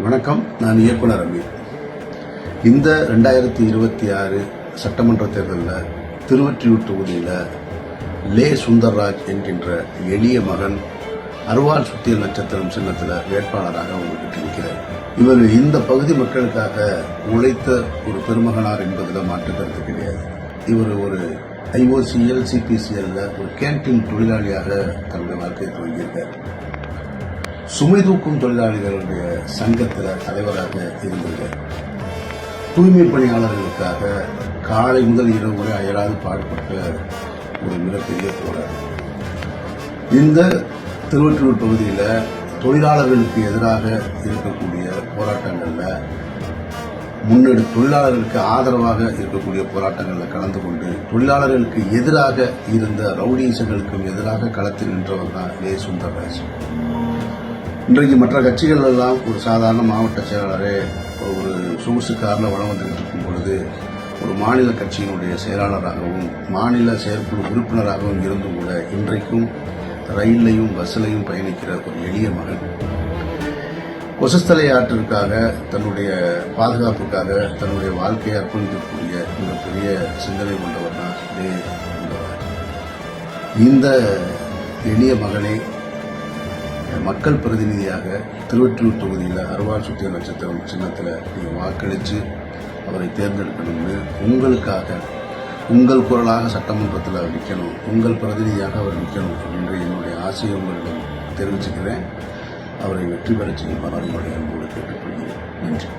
வணக்கம். நான் இயக்குனர் அமீர். இந்த 2026 சட்டமன்ற தேர்தலில் திருவொற்றியூர் தொகுதியில் லே சுந்தர்ராஜ் என்கின்ற எளிய மகன் அருவாள் சுத்தியல் நட்சத்திரம் சின்னத்தில் வேட்பாளராக உங்ககிட்ட நிற்கிறார். இவர் இந்த பகுதி மக்களுக்காக உழைத்த ஒரு பெருமகனார் என்பதில் மாற்று கருத்து கிடையாது. இவர் ஒரு IOCL CPCL ஒரு கேன்டீன் தொழிலாளியாக தன்னுடைய வாழ்க்கையை துவங்கியிருக்கார். சுமை தூக்கும் தொழிலாளிகளுடைய சங்கத்தில் தலைவராக இருந்திருக்கார். தூய்மை பணியாளர்களுக்காக காலை முதல் இரவு வரை அயராது பாடுபட்ட ஒரு மிகப்பெரிய போராட்டம். இந்த திருவொற்றியூர் பகுதியில் தொழிலாளர்களுக்கு எதிராக இருக்கக்கூடிய போராட்டங்களில் தொழிலாளர்களுக்கு ஆதரவாக இருக்கக்கூடிய போராட்டங்களில் கலந்து கொண்டு தொழிலாளர்களுக்கு எதிராக இருந்த ரவுடிசங்களுக்கும் எதிராக களத்தில் நின்றவர் தான் லே சுந்தர்ராஜ். இன்றைக்கு மற்ற கட்சிகள் எல்லாம் ஒரு சாதாரண மாவட்ட செயலாளரே ஒரு சொகுசு காரில் வளம் வந்துகிட்டு இருக்கும் பொழுது ஒரு மாநில கட்சியினுடைய செயலாளராகவும் மாநில செயற்குழு உறுப்பினராகவும் இருந்தும் கூட இன்றைக்கும் ரயிலையும் பஸ்ஸிலையும் பயணிக்கிற ஒரு எளிய மகன் கொசஸ்தலை ஆற்றிற்காக தன்னுடைய பாதுகாப்புக்காக தன்னுடைய வாழ்க்கையை அர்ப்பணிக்கக்கூடிய மிகப்பெரிய சிந்தனை கொண்டவர் தான் லே சுந்தர்ராஜ். இந்த எளிய மகனை மக்கள் பிரதிநிதியாக திருவொற்றியூர் தொகுதியில் அருவாள் சுத்தியல் நட்சத்திரம் சின்னத்தில் நீங்கள் வாக்களித்து அவரை தேர்ந்தெடுக்கணும்னு உங்களுக்காக உங்கள் குரலாக சட்டமன்றத்தில் நிற்கணும், உங்கள் பிரதிநிதியாக அவர் நிற்கணும் என்று என்னுடைய ஆசையை உங்களிடம் தெரிவிச்சுக்கிறேன். அவரை வெற்றி பெற செய்யுமாறு அன்போடு கேட்டுக்கொள்கிறேன். நன்றி.